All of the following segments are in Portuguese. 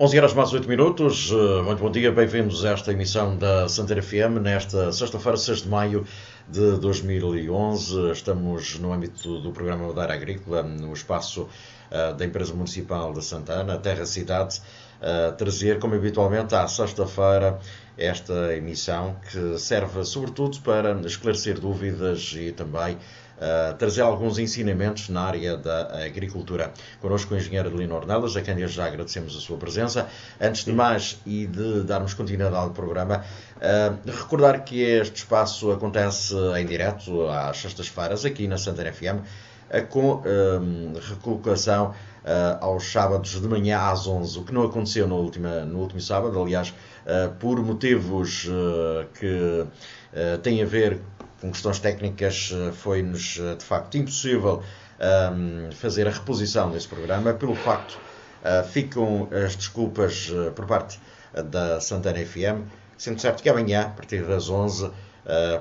11 horas mais 8 minutos, muito bom dia, bem-vindos a esta emissão da Santander FM, nesta sexta-feira, 6 de maio de 2011. Estamos no âmbito do programa Madeira Agrícola, no espaço da Empresa Municipal de Santana, Terra Cidade, trazer, como habitualmente, à sexta-feira, esta emissão que serve sobretudo para esclarecer dúvidas e também trazer alguns ensinamentos na área da agricultura. Connosco o engenheiro Adelino Ornelas, a quem desde já agradecemos a sua presença. Antes de mais e de darmos continuidade ao programa, recordar que este espaço acontece em direto às sextas-feiras aqui na Santander FM, com recolocação aos sábados de manhã às 11, o que não aconteceu no último sábado, aliás, por motivos que têm a ver com questões técnicas, foi-nos de facto impossível fazer a reposição desse programa. Pelo facto, ficam as desculpas por parte da Santana FM, sendo certo que amanhã, a partir das 11,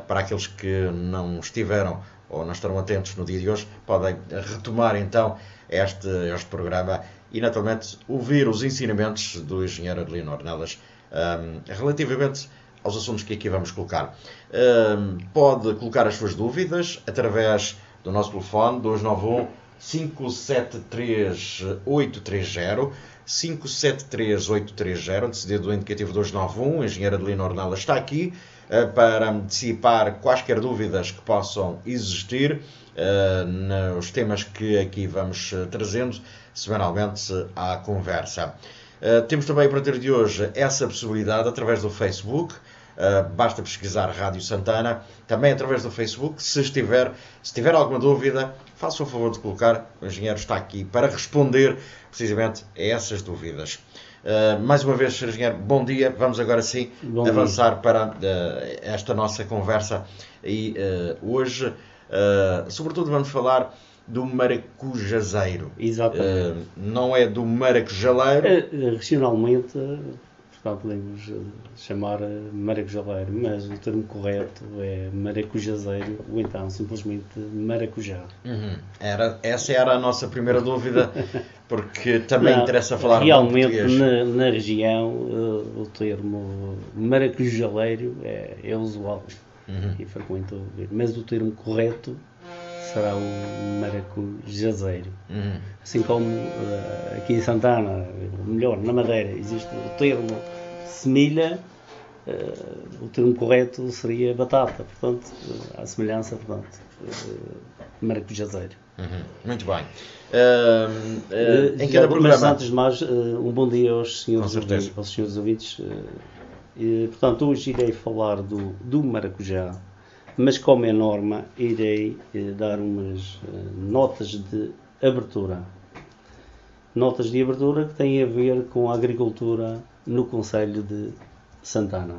para aqueles que não estiveram ou não estarão atentos no dia de hoje, podem retomar então este programa e naturalmente ouvir os ensinamentos do engenheiro Adelino Ornelas relativamente aos assuntos que aqui vamos colocar. Pode colocar as suas dúvidas através do nosso telefone 291 573 830, 573 830, antecedido do indicativo 291. O engenheiro Adelino Ornelas está aqui para dissipar quaisquer dúvidas que possam existir nos temas que aqui vamos trazendo semanalmente à conversa. Temos também a partir de hoje essa possibilidade através do Facebook. Basta pesquisar Rádio Santana, também através do Facebook. Se tiver alguma dúvida, faça o favor de colocar. O engenheiro está aqui para responder precisamente a essas dúvidas. Mais uma vez, Sr. Engenheiro, bom dia. Vamos agora sim avançar para esta nossa conversa. E hoje, sobretudo, vamos falar do maracujazeiro. Exatamente. Não é do maracujaleiro. Regionalmente, portanto, podemos chamar maracujaleiro, mas o termo correto é maracujazeiro ou então simplesmente maracujá. Essa era a nossa primeira dúvida, porque também interessa falar realmente português. Na região o termo maracujaleiro é usual e frequente ouvir, mas o termo correto será o maracujazeiro. Assim como aqui em Santana, ou melhor, na Madeira, existe o termo semilha, o termo correto seria batata, portanto, à semelhança, maracujazeiro. Muito bem. Em cada programa... Mas antes de mais, um bom dia aos senhores ouvintes. Portanto, hoje irei falar do maracujá, mas como é norma, irei dar umas notas de abertura. Notas de abertura que têm a ver com a agricultura no concelho de Santana.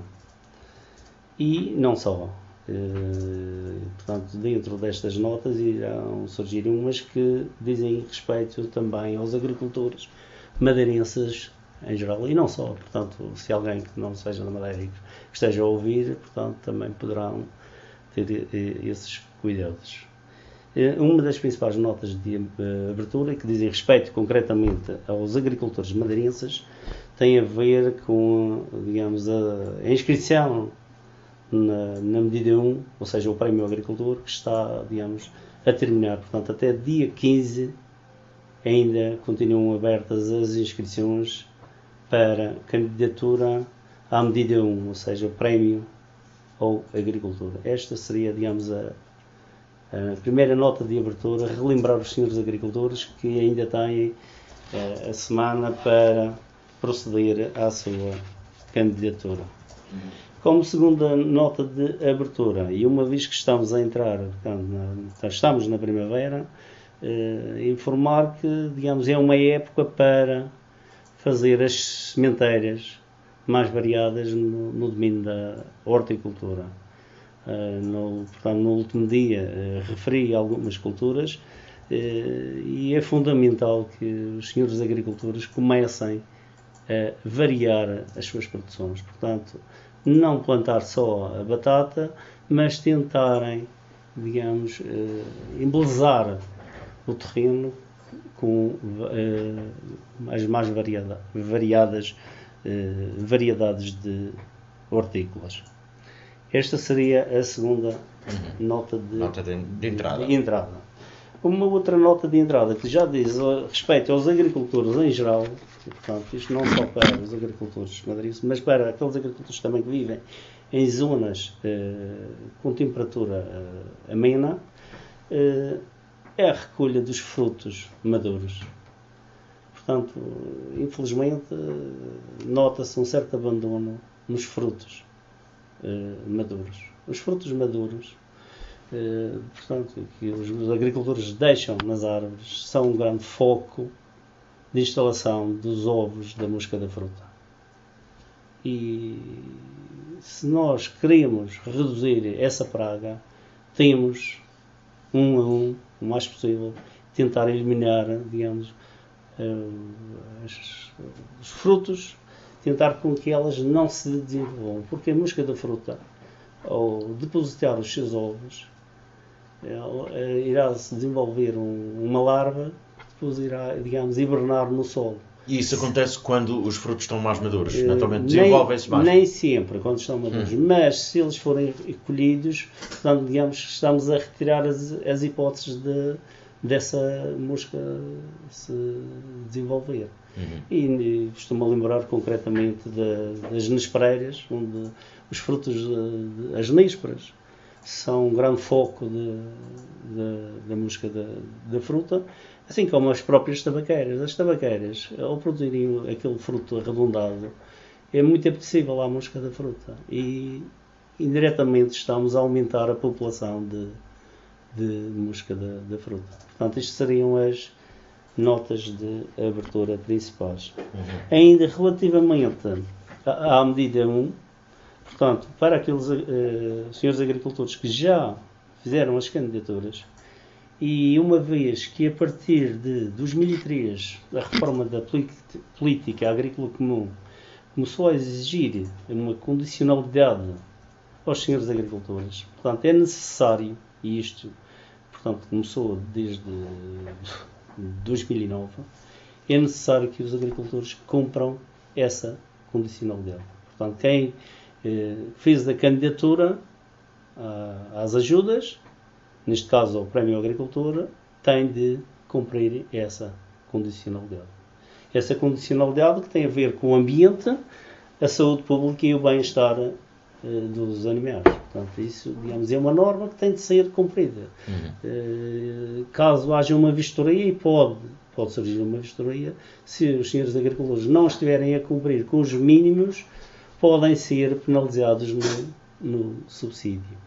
E não só. Portanto, dentro destas notas irão surgir umas que dizem respeito também aos agricultores madeirenses em geral, e não só. Portanto, se alguém que não seja da Madeira que esteja a ouvir, portanto, também poderão ter esses cuidados. Uma das principais notas de abertura, que dizem respeito concretamente aos agricultores madeirenses, tem a ver com, digamos, a inscrição na medida 1, ou seja, o Prémio Agricultor, que está, digamos, a terminar. Portanto, até dia 15 ainda continuam abertas as inscrições para candidatura à medida 1, ou seja, o Prémio ou Agricultura. Esta seria, digamos, a primeira nota de abertura, relembrar os senhores agricultores que ainda têm a semana para proceder à sua candidatura. Como segunda nota de abertura, e uma vez que estamos a entrar, portanto, estamos na primavera, informar que, digamos, é uma época para fazer as sementeiras mais variadas no domínio da horticultura. Portanto, no último dia referi algumas culturas e é fundamental que os senhores agricultores comecem a variar as suas produções. Portanto, não plantar só a batata, mas tentarem, digamos, embelezar o terreno com as mais variadas variedades de hortícolas. Esta seria a segunda nota de entrada. Uma outra nota de entrada que já diz respeito aos agricultores em geral, e, portanto, isto não só para os agricultores madeirenses, mas para aqueles agricultores também que vivem em zonas com temperatura amena, é a recolha dos frutos maduros. Portanto, infelizmente, nota-se um certo abandono nos frutos maduros. Os frutos maduros, portanto, que os agricultores deixam nas árvores, são um grande foco de instalação dos ovos da mosca da fruta. E se nós queremos reduzir essa praga, temos, o mais possível, tentar eliminar, digamos, os frutos, tentar com que elas não se desenvolvam, porque a mosca da fruta, ao depositar os seus ovos, irá se desenvolver uma larva, depois irá, digamos, hibernar no solo. E isso acontece quando os frutos estão mais maduros? Naturalmente desenvolvem-se mais? Nem sempre, quando estão maduros. Mas se eles forem colhidos, portanto, digamos que estamos a retirar as hipóteses dessa mosca se desenvolver. E costumo lembrar concretamente das nespereiras, onde os frutos, as nísperas, são um grande foco da mosca da fruta, assim como as próprias tabaqueiras. As tabaqueiras, ao produzirem aquele fruto arredondado, é muito apetecível à mosca da fruta e indiretamente estamos a aumentar a população de mosca da fruta. Portanto, isto seriam as notas de abertura principais. Ainda relativamente à medida 1, portanto, para aqueles senhores agricultores que já fizeram as candidaturas, e uma vez que a partir de 2003 a reforma da política agrícola comum começou a exigir uma condicionalidade aos senhores agricultores, portanto é necessário, e isto portanto começou desde 2009, é necessário que os agricultores cumpram essa condicionalidade. Portanto, quem fez a candidatura às ajudas, neste caso ao Prémio Agricultura, tem de cumprir essa condicionalidade. Essa condicionalidade que tem a ver com o ambiente, a saúde pública e o bem-estar dos animais. Portanto, isso, digamos, é uma norma que tem de ser cumprida. Caso haja uma vistoria, e pode surgir uma vistoria, se os senhores agricultores não estiverem a cumprir com os mínimos, podem ser penalizados no subsídio.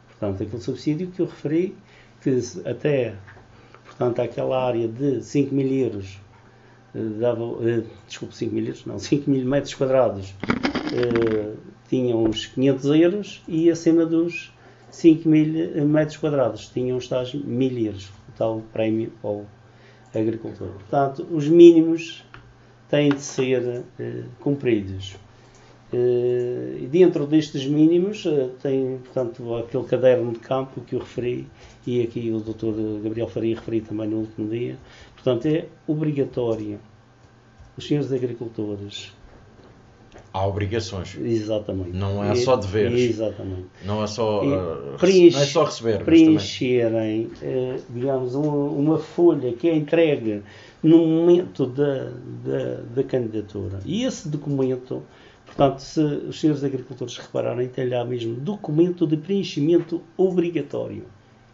Portanto, aquele subsídio que eu referi, que até, portanto, aquela área de 5 mil euros, 5 mil metros quadrados, tinham uns 500 euros e acima dos 5 mil metros quadrados tinham os tais 1000 euros, o tal prémio ao agricultor. Portanto, os mínimos têm de ser cumpridos. E dentro destes mínimos tem, portanto, aquele caderno de campo que eu referi, e aqui o Dr. Gabriel Faria referi também no último dia. Portanto, é obrigatório os senhores agricultores. Há obrigações. Exatamente. Não é só deveres. Exatamente. Não é só, não é só receber. Preencherem, digamos, uma folha que é entregue no momento da candidatura. E esse documento, portanto, se os senhores agricultores repararem, tem lá mesmo documento de preenchimento obrigatório.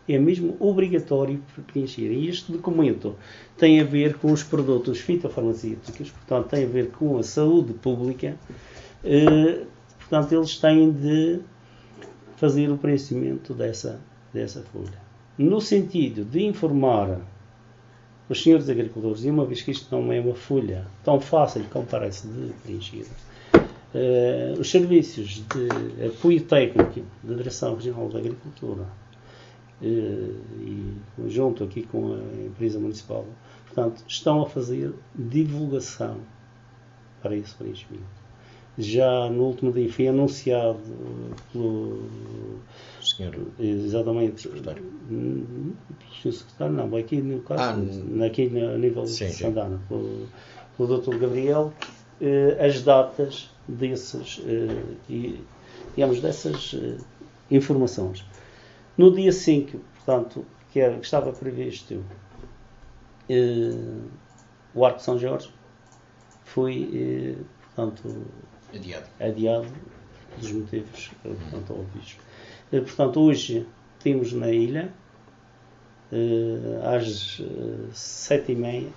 É mesmo obrigatório preencher. E este documento tem a ver com os produtos fitofarmacêuticos, portanto, tem a ver com a saúde pública. Portanto, eles têm de fazer o preenchimento dessa folha. No sentido de informar os senhores agricultores, e uma vez que isto não é uma folha tão fácil como parece de preencher, os serviços de apoio técnico da Direção Regional da Agricultura e junto aqui com a empresa municipal, portanto, estão a fazer divulgação para esse preenchimento. já no último dia foi anunciado pelo Senhor exatamente secretário. Pelo secretário, não, aqui no caso, aqui no nível de Santana, pelo Dr. Gabriel, as datas desses, digamos, dessas informações. No dia 5, portanto, que estava previsto o Arco de São Jorge, foi, portanto, adiado dos motivos, portanto, óbvios. Portanto, hoje temos na ilha, às 7h30,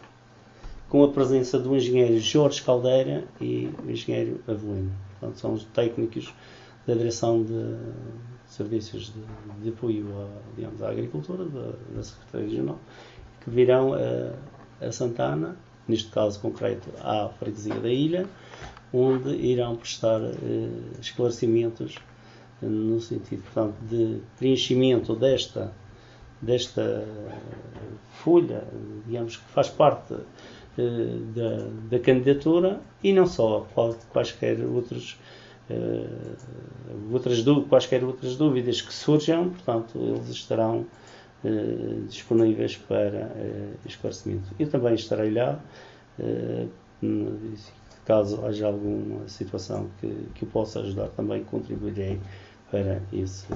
com a presença do engenheiro Jorge Caldeira e o engenheiro Avelino. Portanto, são os técnicos da Direção de Serviços de Apoio digamos, à Agricultura, da Secretaria Regional, que virão a Santana, neste caso concreto à freguesia da ilha, onde irão prestar esclarecimentos no sentido, portanto, de preenchimento desta folha, digamos, que faz parte da candidatura, e não só, quaisquer outras dúvidas que surjam, portanto, eles estarão disponíveis para esclarecimento. Eu também estarei lá, caso haja alguma situação que eu possa ajudar, também contribuirei para esse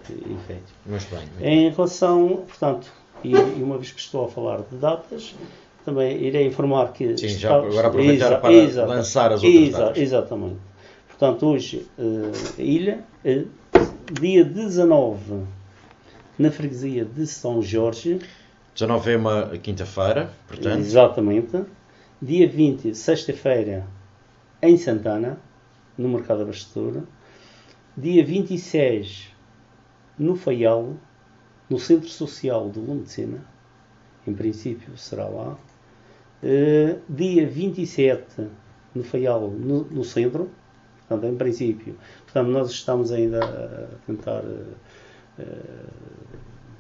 efeito. Muito bem. Em relação, portanto, e uma vez que estou a falar de datas, também irei informar que... Sim, já agora aproveitar para lançar as outras datas. Exatamente. Portanto, hoje, ilha, dia 19, na freguesia de São Jorge. 19 é uma quinta-feira, portanto. Exatamente. Dia 20, sexta-feira, em Santana, no Mercado Abastecedor. Dia 26, no Faial, no Centro Social de Lumecena. Em princípio, será lá. Dia 27, no Faial, no centro. Portanto, em princípio. Portanto, nós estamos ainda a tentar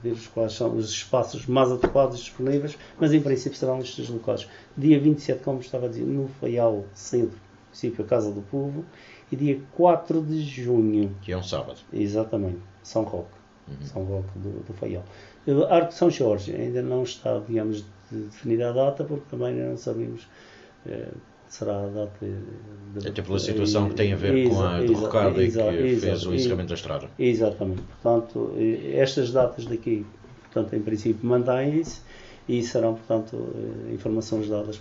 ver quais são os espaços mais adequados e disponíveis, mas em princípio serão estes locais. Dia 27, como estava a dizer, no Faial Centro, princípio a Casa do Povo, e dia 4 de junho. Que é um sábado. Exatamente, São Roque. São Roque do Faial. Arco de São Jorge ainda não está, digamos, definida a data, porque também não sabemos será a data... Até pela situação que tem a ver com a derrocada e que fez o encerramento da estrada. Exatamente. Portanto, estas datas daqui, portanto, em princípio, mantêm-se e serão, portanto, informações dadas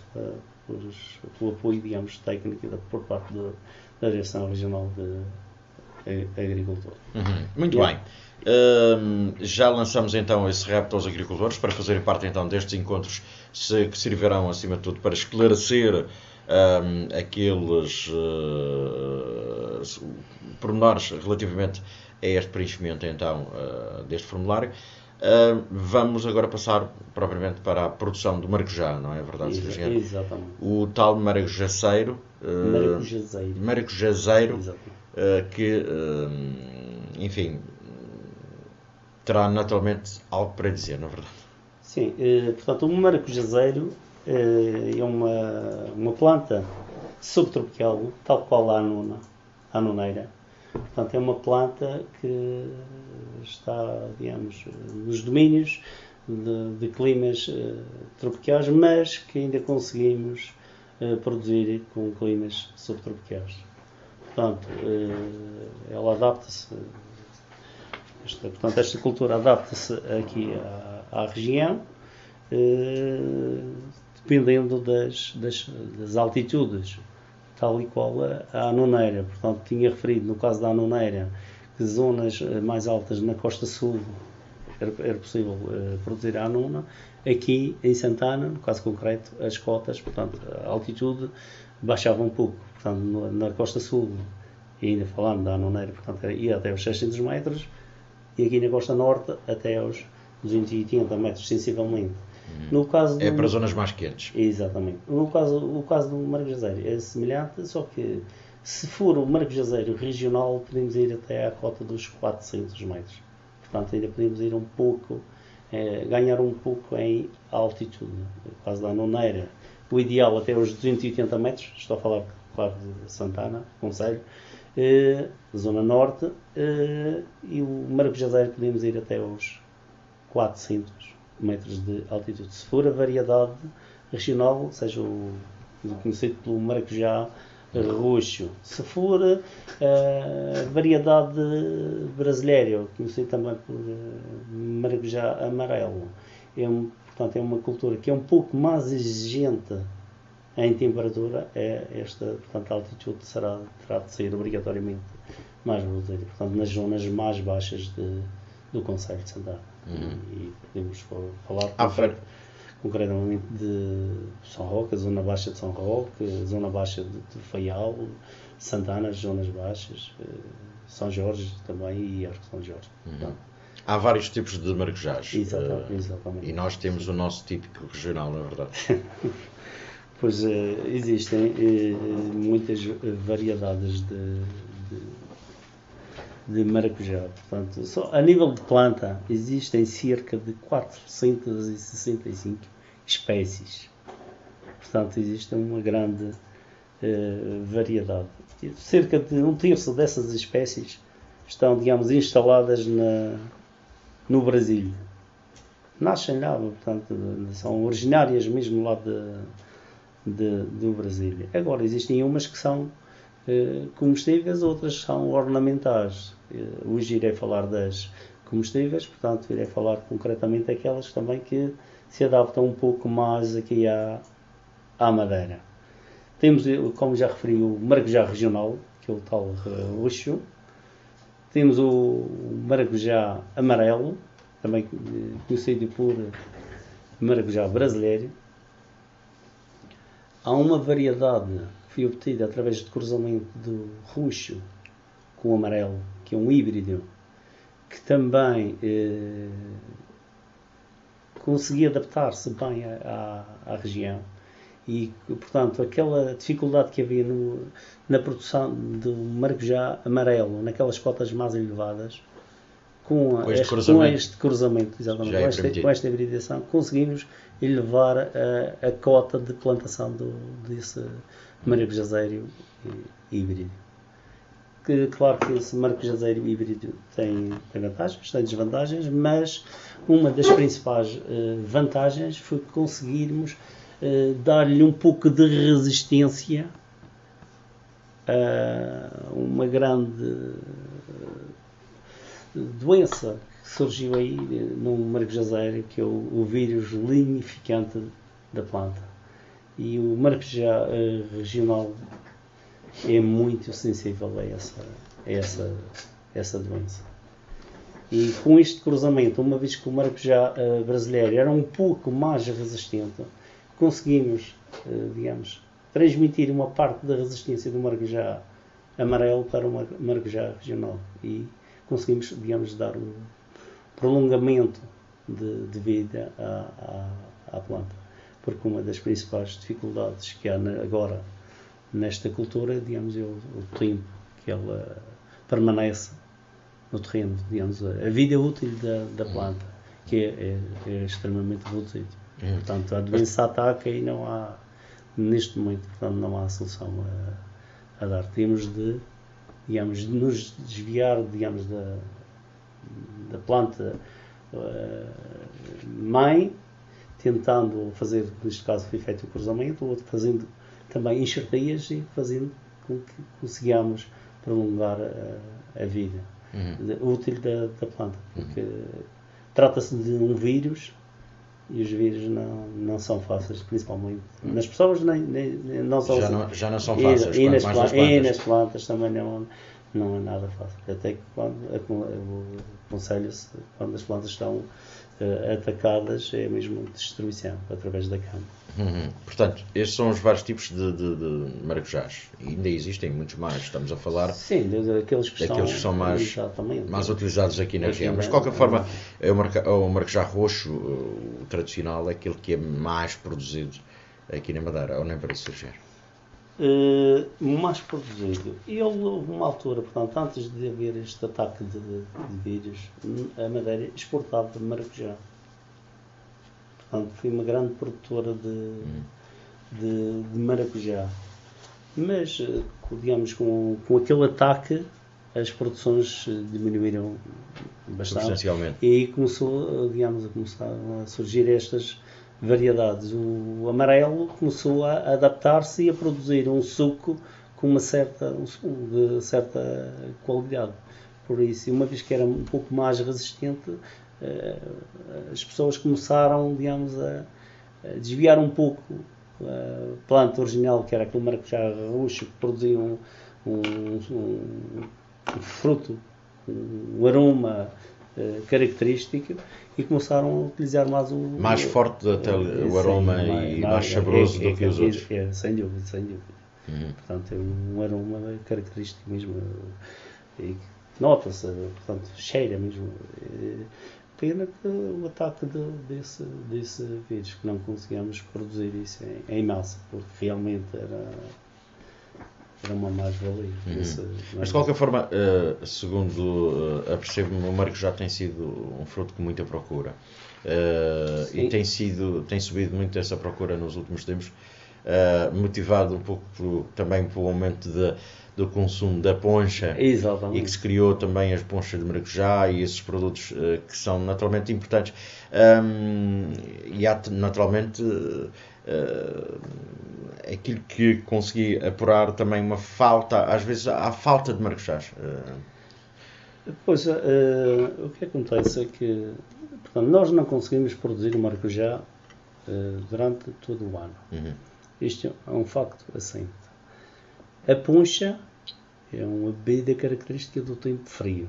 pelo apoio, digamos, técnico por parte da Direção Regional de Agricultura. Muito bem. Já lançamos então esse repto aos agricultores para fazerem parte então destes encontros que servirão, acima de tudo, para esclarecer aqueles pormenores relativamente a este preenchimento então deste formulário. Vamos agora passar propriamente para a produção do maracujá, não é verdade, Sr. Engenheiro? Exatamente. O tal maracujaceiro, que, enfim, terá naturalmente algo para dizer, não é verdade? Sim, portanto, o maracujazeiro é uma planta subtropical, tal qual a anuneira. Portanto, é uma planta que está, digamos, nos domínios de climas tropicais, mas que ainda conseguimos produzir com climas subtropicais. Portanto, ela adapta-se, esta cultura adapta-se aqui à região, dependendo das altitudes, tal e qual a anuneira. Portanto, tinha referido, no caso da anuneira, que zonas mais altas na costa sul era possível produzir a anuna. Aqui, em Santana, no caso concreto, as cotas, portanto, a altitude baixava um pouco. Portanto, na costa sul, e ainda falando da anuneira, portanto, ia até aos 600 metros, e aqui na costa norte até aos 280 metros, sensivelmente. No caso para zonas mais quentes. Exatamente. O caso do maracujazeiro é semelhante, só que se for o maracujazeiro regional, podemos ir até à cota dos 400 metros. Portanto, ainda podemos ir um pouco, ganhar um pouco em altitude. No caso da anuneira, o ideal até aos 280 metros, estou a falar claro, de Santana, Conselho, Zona Norte, e o maracujazeiro podemos ir até aos 400 metros de altitude. Se for a variedade regional, seja o conhecido pelo maracujá roxo. Se for a variedade brasileira, conhecido também por maracujá amarelo, portanto, é uma cultura que é um pouco mais exigente em temperatura, portanto, a altitude terá de ser obrigatoriamente mais reduzida, portanto, nas zonas mais baixas do Conselho de Santana. E podemos falar concretamente de São Roque, a zona baixa de São Roque, a zona baixa de Faial, Santana, as zonas baixas, São Jorge também e Arco São Jorge. Há vários tipos de maracujás. Exatamente. E nós temos o nosso típico regional, na verdade. Pois existem muitas variedades de maracujá. Portanto, só a nível de planta existem cerca de 465 espécies. Portanto, existe uma grande variedade. Cerca de um terço dessas espécies estão, digamos, instaladas no Brasil. Nascem lá, portanto, são originárias mesmo lá do Brasil. Agora, existem umas que são comestíveis, outras são ornamentais. Hoje irei falar das comestíveis, portanto, irei falar concretamente daquelas também que se adaptam um pouco mais aqui à Madeira. Temos, como já referi, o maracujá regional, que é o tal roxo. Temos o maracujá amarelo, também conhecido por maracujá brasileiro. Há uma variedade que foi obtida através de cruzamento do roxo com o amarelo, que é um híbrido, que também conseguia adaptar-se bem à região. E, portanto, aquela dificuldade que havia na produção do maracujá amarelo, naquelas cotas mais elevadas, com este cruzamento, exatamente, com esta hibridação, conseguimos elevar a cota de plantação desse maracujazeiro híbrido. Claro que esse maracujazeiro híbrido tem vantagens, tem desvantagens, mas uma das principais vantagens foi conseguirmos dar-lhe um pouco de resistência a uma grande doença que surgiu aí no maracujazeiro, que é o vírus lignificante da planta. E o maracujá regional é muito sensível a essa doença. E com este cruzamento, uma vez que o maracujá brasileiro era um pouco mais resistente, conseguimos, digamos, transmitir uma parte da resistência do maracujá amarelo para o maracujá regional. E conseguimos, digamos, dar um prolongamento de vida à planta. Porque uma das principais dificuldades que há agora nesta cultura, digamos, é o tempo que ela permanece no terreno, digamos, a vida útil da planta, que é extremamente reduzida. Portanto, a doença ataca e não há, neste momento, portanto, não há solução a dar. Temos de, digamos, nos desviar, digamos, da planta mãe, tentando fazer, neste caso foi feito o cruzamento, o outro fazendo também enxerteias e fazendo com que consigamos prolongar a vida útil da planta, porque trata-se de um vírus e os vírus não são fáceis, principalmente nas pessoas não são já não são fáceis, e nas plantas também não é nada fácil, até que aconselho-se quando as plantas estão atacadas é mesmo destruição através da cama. Portanto, estes são os vários tipos de maracujás. E ainda existem muitos mais. Estamos a falar daqueles que são mais utilizados aqui na região. Mas, de qualquer forma, o maracujá roxo, o tradicional, é aquele que é mais produzido aqui na Madeira, ou nem para isso surgir? Mais produzido. E houve uma altura, portanto, antes de haver este ataque de vírus, a Madeira exportava maracujá. Portanto, foi uma grande produtora de maracujá. mas, digamos, com aquele ataque, as produções diminuíram bastante. Substancialmente. E aí começaram a surgir estas variedades. O amarelo começou a adaptar-se e a produzir um suco com de certa qualidade. Por isso, uma vez que era um pouco mais resistente, as pessoas começaram, digamos, a desviar um pouco a planta original, que era aquele maracujá roxo, que produzia um fruto, um aroma característico, e começaram a utilizar mais forte até o aroma e mais saboroso do que os outros. Sem dúvida. Portanto, é um aroma característico mesmo, e nota-se, portanto, cheira mesmo. Pena que o ataque desse vírus, que não conseguíamos produzir isso em massa, porque realmente era uma mais-valia. Mas de qualquer forma, segundo apercebo-me, o maracujá tem sido um fruto com muita procura. E tem subido muito essa procura nos últimos tempos, motivado um pouco também pelo aumento do consumo da poncha. Exatamente. E que se criou também as ponchas de maracujá e esses produtos que são naturalmente importantes. E há naturalmente aquilo que consegui apurar também uma falta, às vezes há falta de maracujás. Pois, o que acontece é que, portanto, nós não conseguimos produzir o maracujá durante todo o ano. Isto é um facto assente. A poncha é uma bebida característica do tempo frio.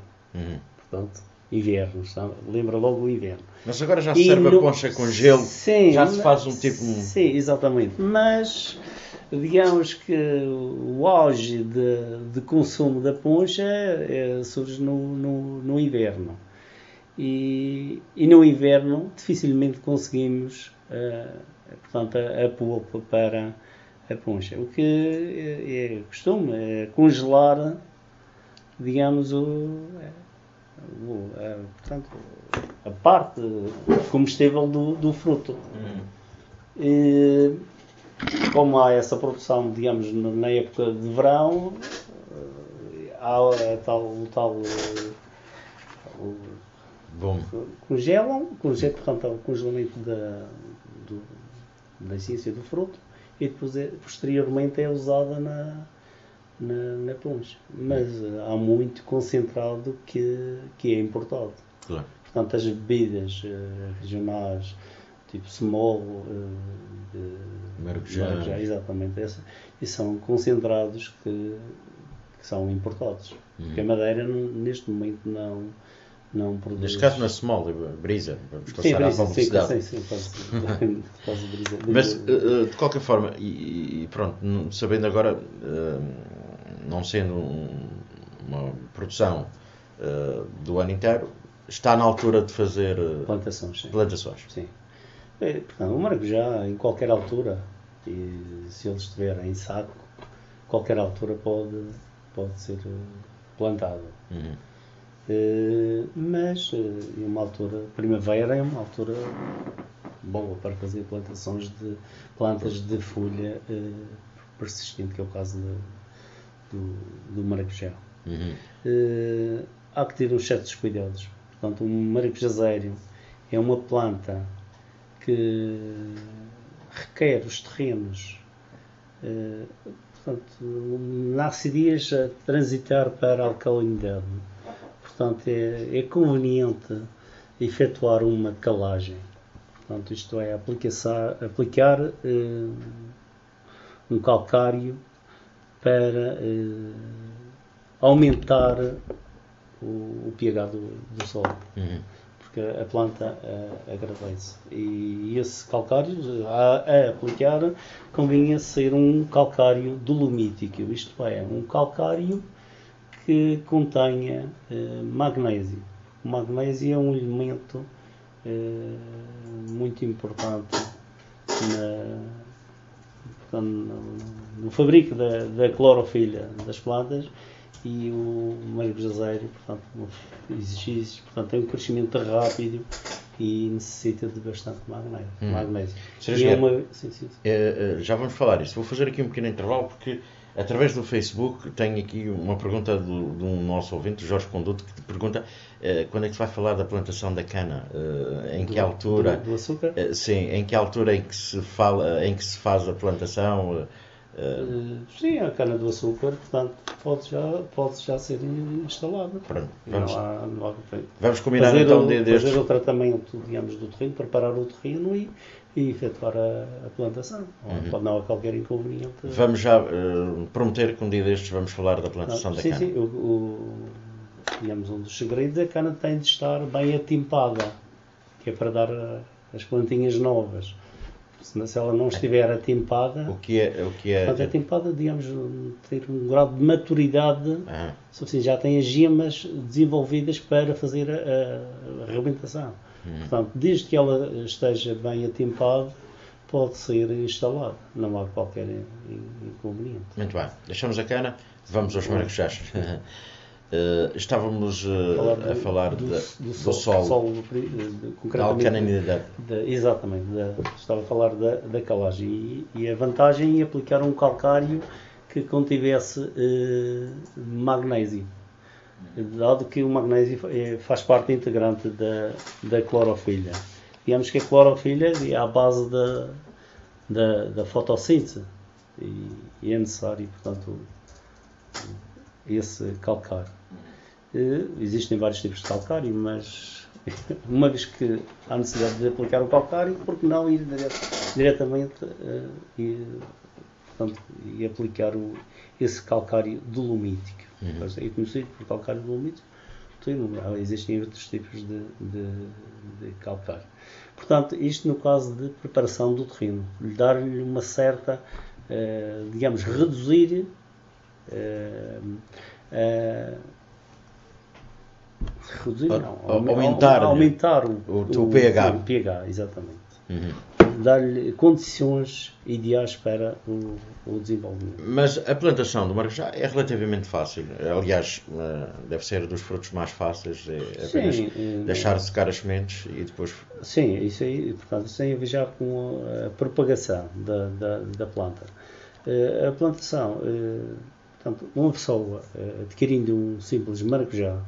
Portanto, inverno, sabe? Lembra logo o inverno. Mas agora já se serve a poncha com gelo, sim, já se faz um tipo... Sim, exatamente. Mas, digamos que o auge de consumo da poncha surge no inverno. E no inverno dificilmente conseguimos, portanto, a polpa para a poncha. O que é costume é congelar, digamos, portanto, a parte comestível do fruto. E, como há essa produção, digamos, na época de verão, há o tal congelam, portanto, há o congelamento da essência do fruto, e depois posteriormente é usada na poncha. Mas há muito concentrado que é importado. Claro. Portanto, as bebidas regionais, tipo small, maracujá, exatamente essa, e são concentrados que são importados. Porque a Madeira, neste momento, não produz. Neste caso, na small, brisa, vamos passar à publicidade. Sim, quase brisa. Mas, de qualquer forma, e pronto, sabendo agora, não sendo uma produção do ano inteiro, está na altura de fazer plantações. Sim. Portanto, o maracujá, em qualquer altura, e se ele estiver em saco, qualquer altura pode ser plantado. Mas em uma altura, primavera é uma altura boa para fazer plantações de plantas de folha persistente, que é o caso do maracujá. Há que ter uns certos cuidados. Portanto, um maracujazeiro é uma planta que requer os terrenos, portanto, nasce dias a transitar para a alcalinidade. Portanto, é conveniente efetuar uma calagem. Portanto, isto é, aplicar um calcário para aumentar o pH do solo. Porque a planta agradece. E esse calcário, a aplicar, convinha ser um calcário dolomítico. Isto é, um calcário que contenha magnésio. O magnésio é um elemento muito importante no fabrico da clorofila das plantas, e o maracujazeiro, portanto, exige, portanto, tem um crescimento rápido e necessita de bastante magnésio. Sim. Já vamos falar isso. Vou fazer aqui um pequeno intervalo porque Através do Facebook, tenho aqui uma pergunta de um nosso ouvinte, Jorge Conduto, que te pergunta quando é que se vai falar da plantação da cana? Em que altura? Do açúcar? Sim, em que altura em que se fala, em que se faz a plantação? Sim, a cana-do-açúcar, portanto, pode já ser instalada. Pronto, vamos combinar então fazer o tratamento, digamos, do terreno, preparar o terreno e efetuar a plantação. Pode não haver qualquer inconveniente. Vamos já prometer que um dia destes vamos falar da plantação da cana. Sim, digamos, um dos segredos é que a cana tem de estar bem atimpada, que é para dar as plantinhas novas. Se ela não estiver atimpada, o que é? Atimpada, digamos, ter um grau de maturidade suficiente, já tem as gemas desenvolvidas para fazer a arrebentação. Portanto, desde que ela esteja bem atimpada, pode ser instalada, não há qualquer inconveniente. Muito bem, deixamos a cana, vamos aos maracujás. Estávamos a falar do solo, da alcalinidade. Exatamente, estava a falar da calagem e a vantagem em aplicar um calcário que contivesse magnésio, dado que o magnésio faz parte integrante da clorofila. Digamos que a clorofila é a base da fotossíntese e é necessário, portanto, esse calcário. Existem vários tipos de calcário, mas uma vez que há necessidade de aplicar o calcário, por que não ir diretamente e aplicar esse calcário dolomítico? É conhecido por calcário dolomítico. Existem outros tipos de calcário. Portanto, isto no caso de preparação do terreno, dar-lhe uma certa, digamos, reduzir aumentar o pH. O pH, exatamente. Dar-lhe condições ideais para o desenvolvimento. Mas a plantação do maracujá é relativamente fácil. Aliás, deve ser dos frutos mais fáceis. É apenas deixar secar as sementes e depois... Sim, isso aí, portanto, isso tem a ver já com a propagação da planta. A plantação, portanto, uma pessoa adquirindo um simples maracujá,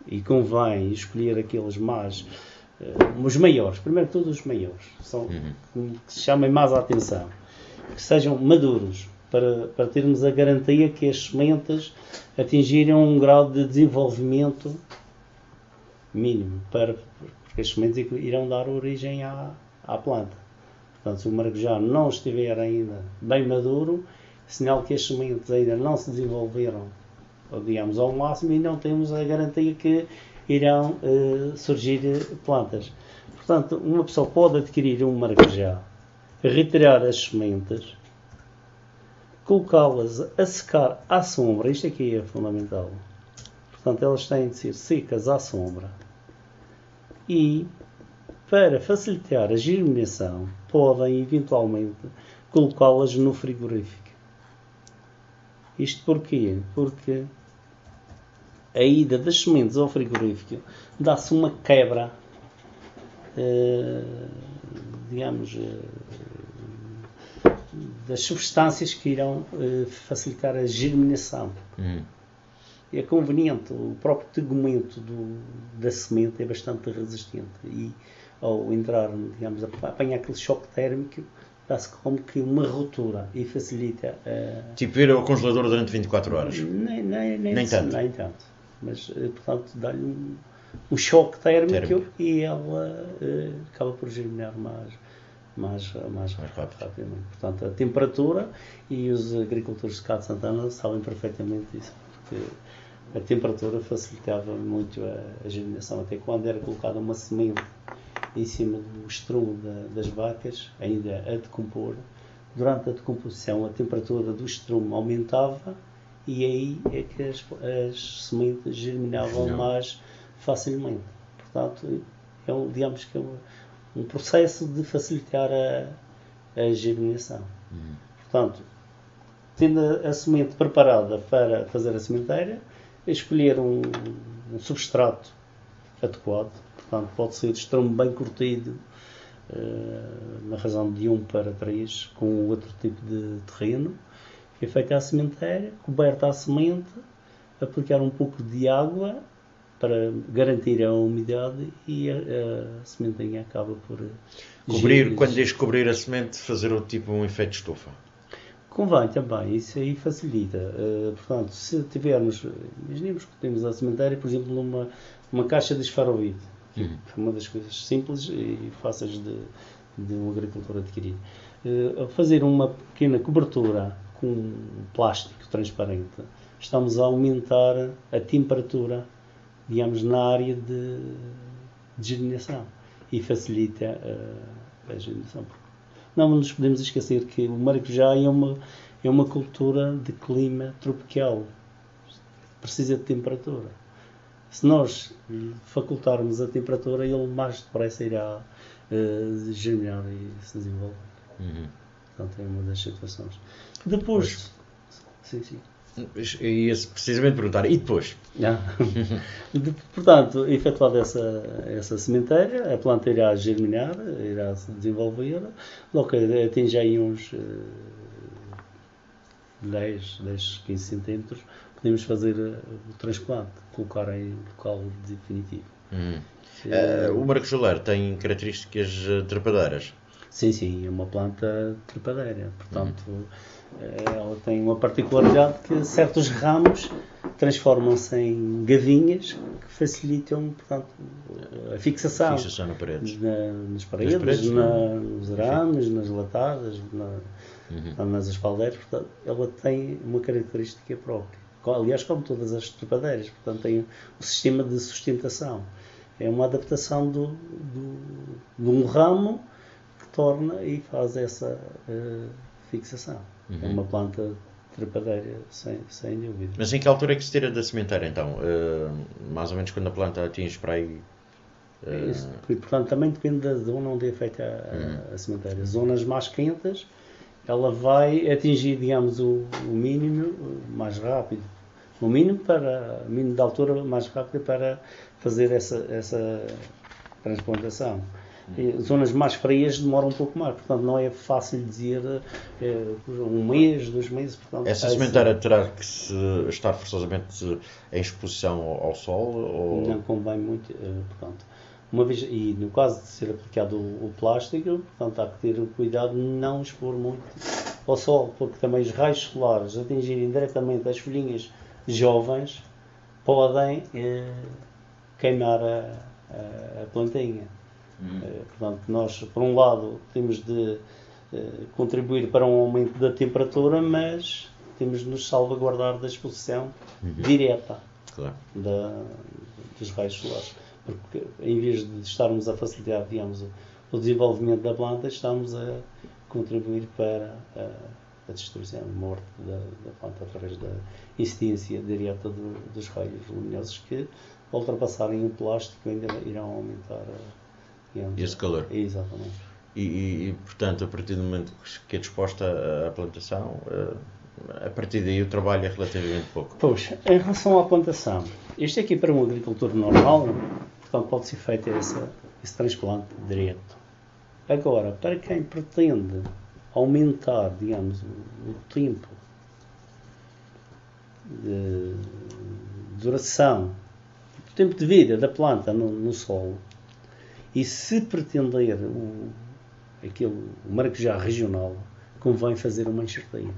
e convém escolher aqueles mais, os maiores, primeiro de todos os maiores, são, que se chamem mais a atenção, que sejam maduros, para termos a garantia que as sementes atingiram um grau de desenvolvimento mínimo, porque as sementes irão dar origem à planta. Portanto, se o maracujá não estiver ainda bem maduro, sinal que as sementes ainda não se desenvolveram, digamos, ao máximo, e não temos a garantia que irão surgir plantas. Portanto, uma pessoa pode adquirir um maracujá, retirar as sementes, colocá-las a secar à sombra, isto aqui é fundamental. Portanto, elas têm de ser secas à sombra. E, para facilitar a germinação, podem eventualmente colocá-las no frigorífico. Isto porquê? Porque a ida das sementes ao frigorífico dá-se uma quebra, digamos, das substâncias que irão facilitar a germinação. É conveniente, o próprio tegumento da semente é bastante resistente e ao entrar, digamos, apanhar aquele choque térmico, dá-se como que uma ruptura e facilita Tipo ir ao congelador durante 24 horas? Nem tanto. Mas, portanto, dá-lhe um choque térmico e ela acaba por germinar mais rapidamente. Portanto, a temperatura, e os agricultores de cá de Santana sabem perfeitamente isso, porque a temperatura facilitava muito a germinação. Até quando era colocada uma semente em cima do estrumo das vacas, ainda a decompor, durante a decomposição a temperatura do estrumo aumentava e aí é que as sementes germinavam mais facilmente. Portanto, digamos que é um processo de facilitar a germinação. Portanto, tendo a semente preparada para fazer a sementeira, escolher um substrato adequado. Portanto, pode ser de estrumo bem curtido, na razão de 1 para 3, com outro tipo de terreno. É feita a sementeira, coberta a semente, aplicar um pouco de água para garantir a umidade e a sementinha acaba por... Cobrir, quando diz cobrir a semente, fazer um efeito de estufa. Convém também, isso aí facilita. Portanto, se tivermos, imaginemos que temos a sementeira, por exemplo, numa caixa de esfarovite, que é uma das coisas simples e fáceis de um agricultor adquirir. Fazer uma pequena cobertura com plástico transparente, estamos a aumentar a temperatura, digamos, na área de germinação e facilita a germinação. Não nos podemos esquecer que o maracujá é uma cultura de clima tropical, precisa de temperatura. Se nós facultarmos a temperatura, ele mais depressa irá germinar e se desenvolver. Portanto, é uma das situações. Depois... Sim. E precisamente perguntar, e depois? Portanto, efetuada essa sementeira, a planta irá germinar, irá se desenvolver, logo que atinge aí uns 10, 15 centímetros, podemos fazer o transplante, colocar em local definitivo. O maracujá tem características trepadeiras? Sim, é uma planta trepadeira, portanto... Ela tem uma particularidade que certos ramos transformam-se em gavinhas que facilitam, portanto, a fixação na parede. Nas paredes, nos arames, nas latadas, nas espaldeiras. Portanto, ela tem uma característica própria. Aliás, como todas as trepadeiras, portanto, tem um sistema de sustentação. É uma adaptação de um ramo que torna e faz essa fixação. É uma planta trepadeira, sem dúvida. Mas em que altura é que se tira da sementeira, então? Mais ou menos quando a planta atinge para aí... Isso, e, portanto, também depende da zona onde é feita a sementeira. Zonas mais quentes, ela vai atingir, digamos, o mínimo mais rápido. O mínimo de altura mais rápida para fazer essa transplantação. Zonas mais frias demoram um pouco mais, portanto não é fácil dizer um mês, 2 meses. Portanto, essa sementeira terá que estar forçosamente em exposição ao sol? Ou... Não convém muito, portanto, uma vez, e no caso de ser aplicado o plástico, portanto há que ter o cuidado de não expor muito ao sol, porque também os raios solares atingirem diretamente as folhinhas jovens podem queimar a plantinha. Portanto, nós, por um lado, temos de contribuir para um aumento da temperatura, mas temos de nos salvaguardar da exposição direta dos raios solares. Porque, em vez de estarmos a facilitar, digamos, o desenvolvimento da planta, estamos a contribuir para a destruição, a morte da planta através da incidência direta dos raios luminosos que, ao ultrapassarem o plástico, ainda irão aumentar esse calor. Exatamente. E, portanto, a partir do momento que é disposta a plantação, a partir daí o trabalho é relativamente pouco. Pois, em relação à plantação, isto aqui para um agricultor normal, portanto, pode ser feito esse transplante direto. Agora, para quem pretende aumentar, digamos, o tempo de duração, o tempo de vida da planta no solo, e se pretender o maracujá regional, convém fazer uma enxertaria.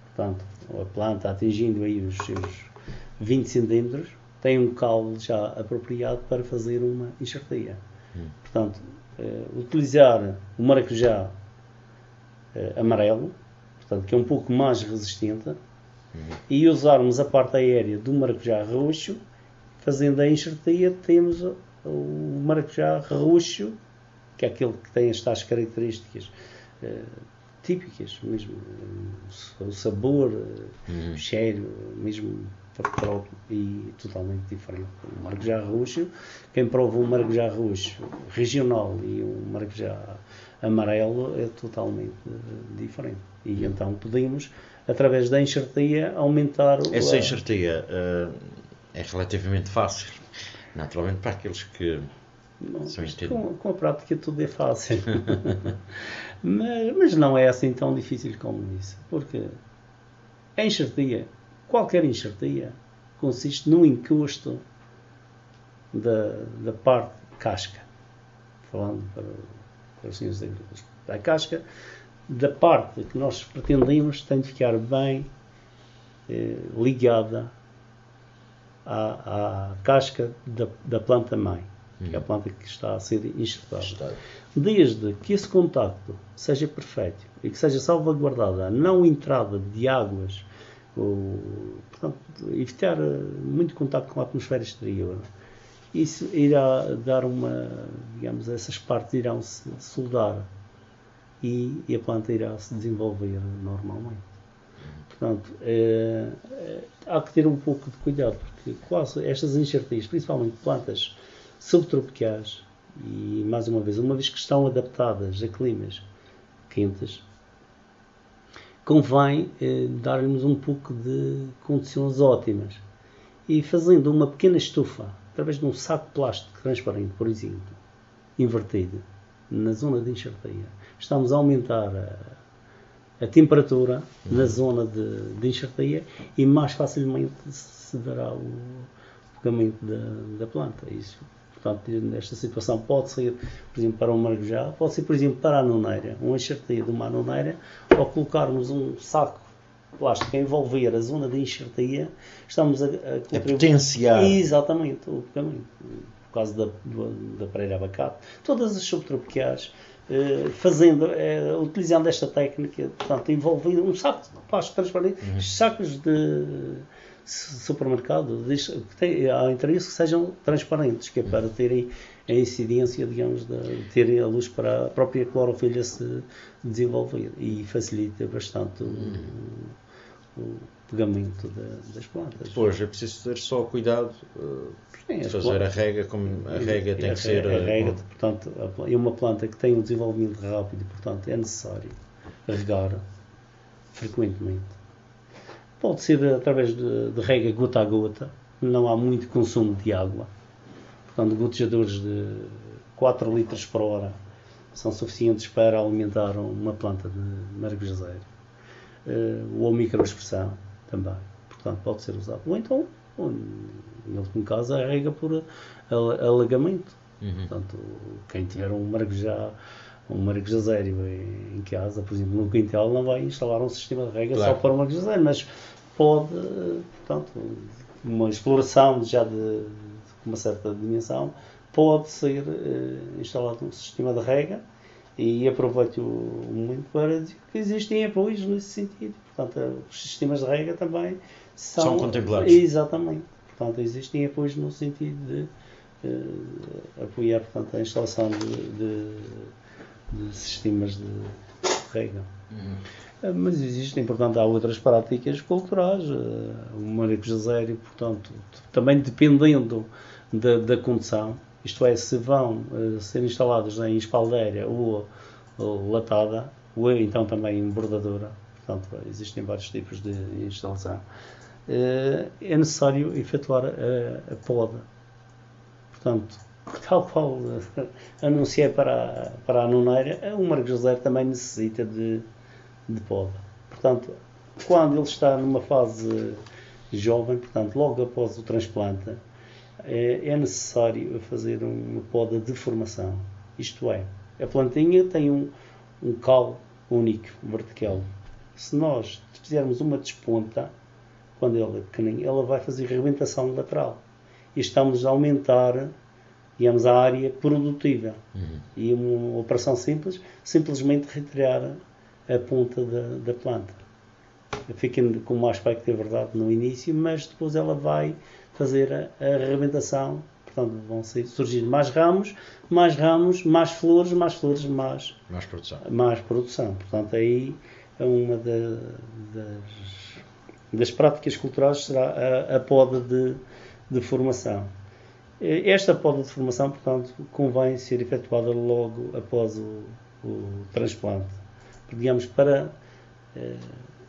Portanto, a planta atingindo aí os seus 20 cm, tem um caule já apropriado para fazer uma enxertaria. Portanto, utilizar o maracujá amarelo, portanto, que é um pouco mais resistente, e usarmos a parte aérea do maracujá roxo, fazendo a enxertaria, temos o maracujá roxo, que é aquele que tem estas características típicas, mesmo o sabor, o cheiro, mesmo próprio e totalmente diferente. O maracujá roxo, quem prova um maracujá roxo regional e um maracujá amarelo é totalmente diferente. E então podemos, através da enxertaria, aumentar essa enxertaria é relativamente fácil. Naturalmente, para aqueles que Com a prática tudo é fácil. mas não é assim tão difícil como isso. Porque a enxertia, qualquer enxertia, consiste no encosto da parte casca. Falando para os senhores agrícolas. A casca, da parte que nós pretendemos, tem de ficar bem ligada à casca da planta-mãe, que é a planta que está a ser enxertada. Desde que esse contacto seja perfeito e que seja salvaguardada a não entrada de águas, portanto, evitar muito contacto com a atmosfera exterior, isso irá dar digamos, essas partes irão se soldar e a planta irá se desenvolver normalmente. Portanto, há que ter um pouco de cuidado, porque quase estas enxertias, principalmente plantas subtropicais, e mais uma vez que estão adaptadas a climas quentes, convém dar-lhes um pouco de condições ótimas. E fazendo uma pequena estufa, através de um saco de plástico transparente, por exemplo, invertido, na zona de enxertia, estamos a aumentar a temperatura na zona de enxertia e mais facilmente se dará o pegamento da planta. Isso, portanto, nesta situação pode ser, por exemplo, para um maracujá, pode ser, por exemplo, para a anoneira, uma enxertia de uma anoneira, ou colocarmos um saco de plástico a envolver a zona de enxertia, estamos a potenciar. Exatamente, o pegamento. Por causa da pereira abacate, todas as subtropicais, utilizando esta técnica, portanto, envolvendo um saco de plástico transparente, sacos de supermercado, há interesse que sejam transparentes, que é para terem a incidência, digamos, de terem a luz para a própria clorofila se desenvolver, e facilita bastante o pegamento das plantas. Depois é preciso ter só cuidado de fazer a rega, como a rega tem que ser. A rega, portanto, é uma planta que tem um desenvolvimento rápido, portanto, é necessário regar frequentemente. Pode ser através de rega gota a gota, não há muito consumo de água. Portanto, gotejadores de 4 litros por hora são suficientes para alimentar uma planta de maracujazeiro. Ou microexpressão também, portanto pode ser usado. Ou então, em último caso, a rega por alagamento. Portanto, quem tiver um maracujazeiro em casa, por exemplo, no quintal, não vai instalar um sistema de rega só para o maracujazeiro, mas pode, portanto, uma exploração já de uma certa dimensão, pode ser instalado um sistema de rega. E aproveito o momento para dizer que existem apoios nesse sentido. Portanto, os sistemas de rega também são contemplados. Exatamente. Portanto, existem apoios no sentido de apoiar, portanto, a instalação de sistemas de rega. Mas existem, portanto, há outras práticas culturais. O maracujazeiro, portanto, também dependendo da condição. Isto é, se vão ser instalados em espaldeira ou latada, ou então também em bordadura, portanto, existem vários tipos de instalação, é necessário efetuar a poda. Portanto, tal qual anunciei para a anoneira, o maracujazeiro também necessita de poda. Portanto, quando ele está numa fase jovem, portanto, logo após o transplante, é necessário fazer uma poda de formação. Isto é, a plantinha tem um caule único, vertical. Se nós fizermos uma desponta, quando ela é pequenina, ela vai fazer rebentação lateral. E estamos a aumentar, digamos, a área produtiva. E uma operação simples, simplesmente retirar a ponta da planta. Fica com um aspecto de verdade no início, mas depois ela vai fazer a arrebentação, portanto vão surgir mais ramos, mais flores, mais produção. Portanto, aí é uma das práticas culturais será a poda de formação. Esta poda de formação, portanto, convém ser efetuada logo após o transplante, digamos, para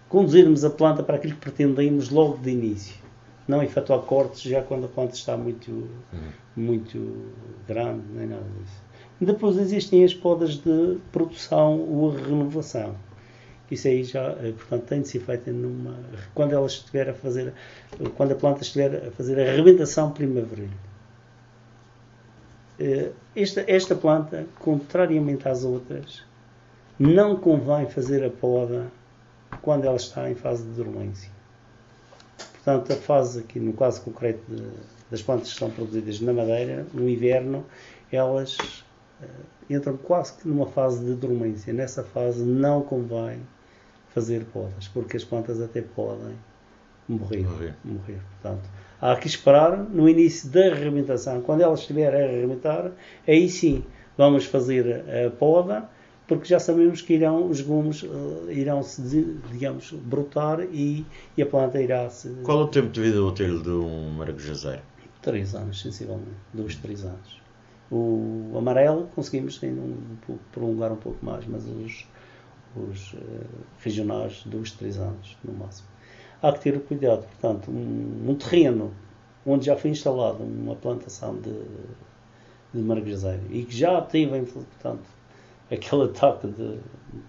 conduzirmos a planta para aquilo que pretendemos logo de início. não efetuar cortes já quando a planta está muito grande, nem nada disso. Depois existem as podas de produção ou renovação. Isso aí já, portanto, tem de ser feita quando a planta estiver a fazer a arrebentação primaveril. Esta planta, contrariamente às outras, não convém fazer a poda quando ela está em fase de dormência. Portanto, a fase aqui, no caso concreto das plantas que são produzidas na madeira, no inverno, elas entram quase que numa fase de dormência. Nessa fase não convém fazer podas, porque as plantas até podem morrer. Portanto, há que esperar no início da arrebentação. Quando ela estiver a arrebentar, aí sim vamos fazer a poda, porque já sabemos que os gumes irão se, digamos, brotar e a planta irá se... Qual é o tempo de vida útil de um maracujazeiro? 3 anos, sensivelmente. 2, 3 anos. O amarelo conseguimos ainda prolongar um pouco mais, mas os regionais, 2, 3 anos no máximo. Há que ter cuidado, portanto, um terreno onde já foi instalada uma plantação de maracujazeiro e que já teve, portanto, aquele ataque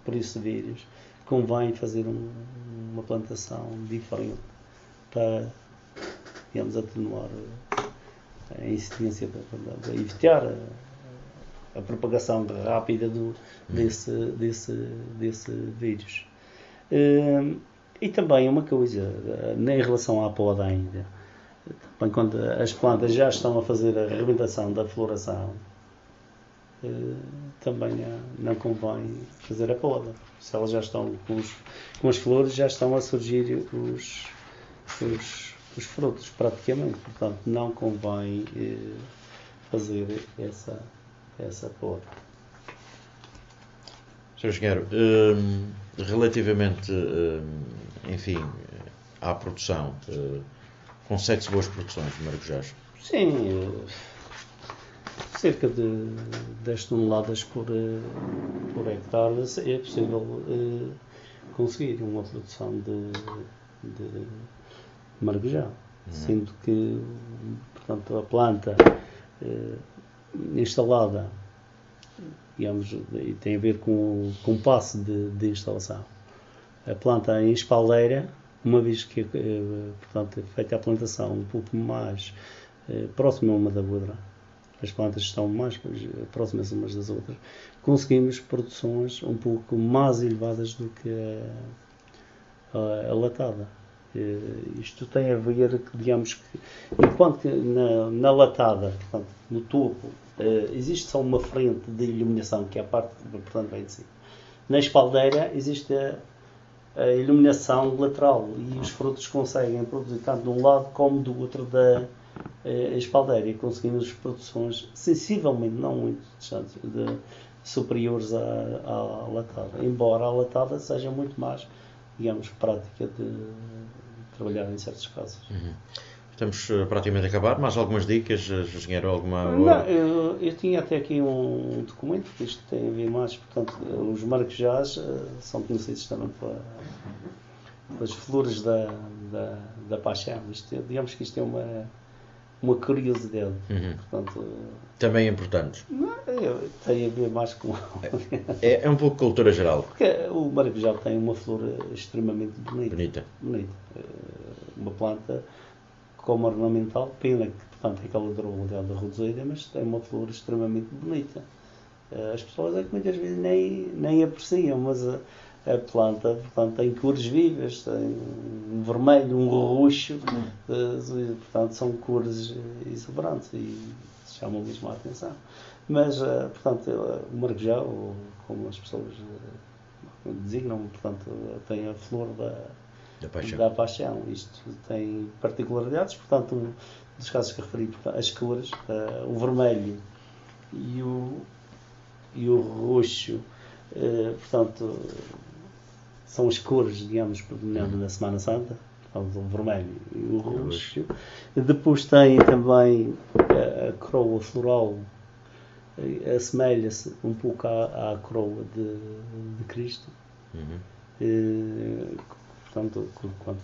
por isso de vírus, convém fazer uma plantação diferente para, digamos, atenuar a incidência, para evitar a propagação rápida desse vírus. E também uma coisa, em relação à poda ainda, também quando as plantas já estão a fazer a arrebentação da floração, também não convém fazer a poda. Se elas já estão com as flores, já estão a surgir os frutos praticamente. Portanto, não convém fazer essa poda. Sr. Engenheiro, relativamente, enfim, à produção, consegue-se boas produções de maracujás? Sim, cerca de 10 toneladas por hectare é possível conseguir uma produção de maracujá, sendo que, portanto, a planta instalada, digamos, e tem a ver com o passo de instalação. A planta em espaldeira, uma vez que, portanto, é feita a plantação um pouco mais próxima uma da outra, as plantas estão mais próximas umas das outras, conseguimos produções um pouco mais elevadas do que a latada. Isto tem a ver, digamos, que enquanto que na latada, portanto, no topo, existe só uma frente de iluminação, que é a parte que, portanto, vem de cima. Na espaldeira existe a iluminação lateral e os frutos conseguem produzir tanto de um lado como do outro da espaldeira, e conseguimos produções sensivelmente, não muito distantes, superiores à latada, embora a latada seja muito mais, digamos, prática de trabalhar em certos casos. Estamos praticamente a acabar. Mais algumas dicas, engenheiro? Alguma... Não, eu tinha até aqui um documento, que isto tem a ver mais, portanto, os maracujás são conhecidos também pelas flores da paixão. Digamos que isto é uma curiosidade. Portanto, também é importante. Não, tem a ver mais com... É um pouco cultura geral. Porque o maracujá tem uma flor extremamente bonita. Uma planta como ornamental, pena que, portanto, é aquela durabilidade reduzida, mas tem uma flor extremamente bonita. As pessoas é que muitas vezes nem apreciam, mas a planta, portanto, tem cores vivas, tem um vermelho, um roxo, portanto, são cores exuberantes e chamam mesmo a atenção. Mas, portanto, o maracujá, ou como as pessoas designam, portanto, tem a flor da paixão. Isto tem particularidades, portanto, um dos casos que referi, portanto, as cores, o vermelho e o roxo, portanto, são as cores, digamos, predominantes na Semana Santa, portanto, o vermelho e o roxo. Depois tem também a coroa floral, assemelha-se um pouco à coroa de Cristo. Portanto, quando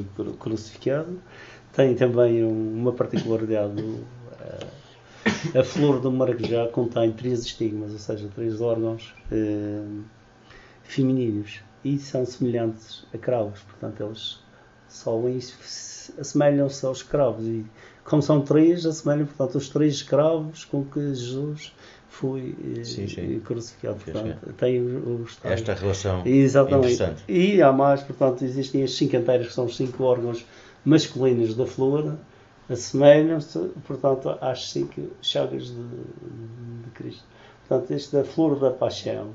foi crucificado. Tem também uma particularidade, a flor do maracujá contém 3 estigmas, ou seja, 3 órgãos femininos, e são semelhantes a cravos, portanto eles sobem e assemelham-se aos cravos, e como são 3, assemelham, portanto, os 3 cravos com que Jesus foi crucificado. Portanto, tem esta relação exatamente. Interessante. E há mais, portanto, existem as 5 anteras, que são os 5 órgãos masculinos da flor, assemelham-se, portanto, às 5 chagas de Cristo. Portanto, este da flor da paixão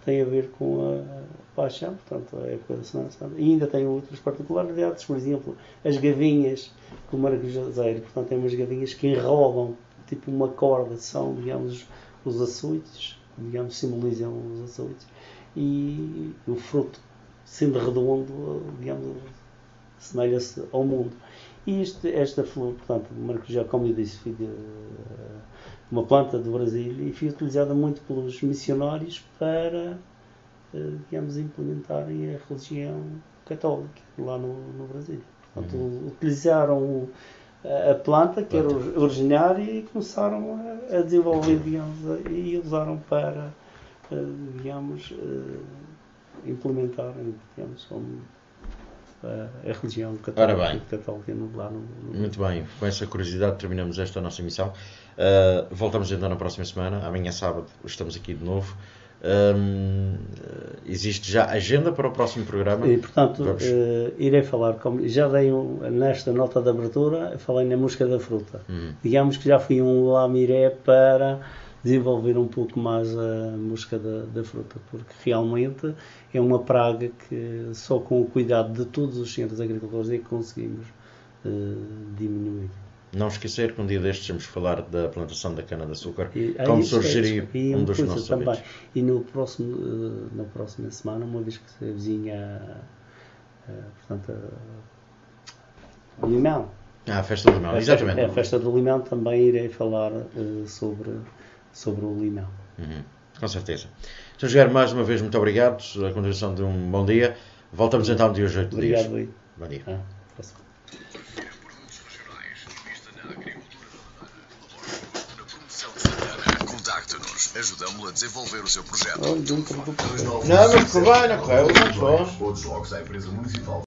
tem a ver com a paixão, portanto, a época da Semana Santa. E ainda tem outras particularidades, por exemplo, as gavinhas com o maracujazeiro, portanto, tem umas gavinhas que enrolam, tipo uma corda, são, digamos, os açoites, digamos, simbolizam os açoites, e o fruto, sendo redondo, digamos, assemelha-se ao mundo. E esta flor, portanto, o maracujá, como eu disse, foi uma planta do Brasil e foi utilizada muito pelos missionários para, digamos, implementarem a religião católica lá no Brasil. Portanto, utilizaram a planta, que era originária, e começaram a desenvolver, digamos, e usaram para, digamos, implementar, digamos, a religião católica lá no... Muito bem, com essa curiosidade terminamos esta nossa emissão. Voltamos então na próxima semana, amanhã sábado estamos aqui de novo. Existe já agenda para o próximo programa? E, portanto, irei falar, como já dei nesta nota de abertura, falei na mosca da fruta. Digamos que já fui um lamiré para desenvolver um pouco mais a mosca da fruta, porque realmente é uma praga que só com o cuidado de todos os centros agricultores é que conseguimos diminuir. Não esquecer que um dia destes temos que falar da plantação da cana-de-açúcar, como surgiria um dos nossos ouvintes. E na próxima semana, uma vez que se avizinha portanto, o limão. A festa do limão, exatamente. A festa do limão, também irei falar sobre o limão. Com certeza. Sr. Jogueiro, mais uma vez, muito obrigado. A continuação de um bom dia. Voltamos então de hoje 8 dias. Obrigado, bom dia. Contacte-nos. Ajudamos-lo a desenvolver o seu projeto. Não, mas correu, não correu. Todos os jogos da empresa municipal.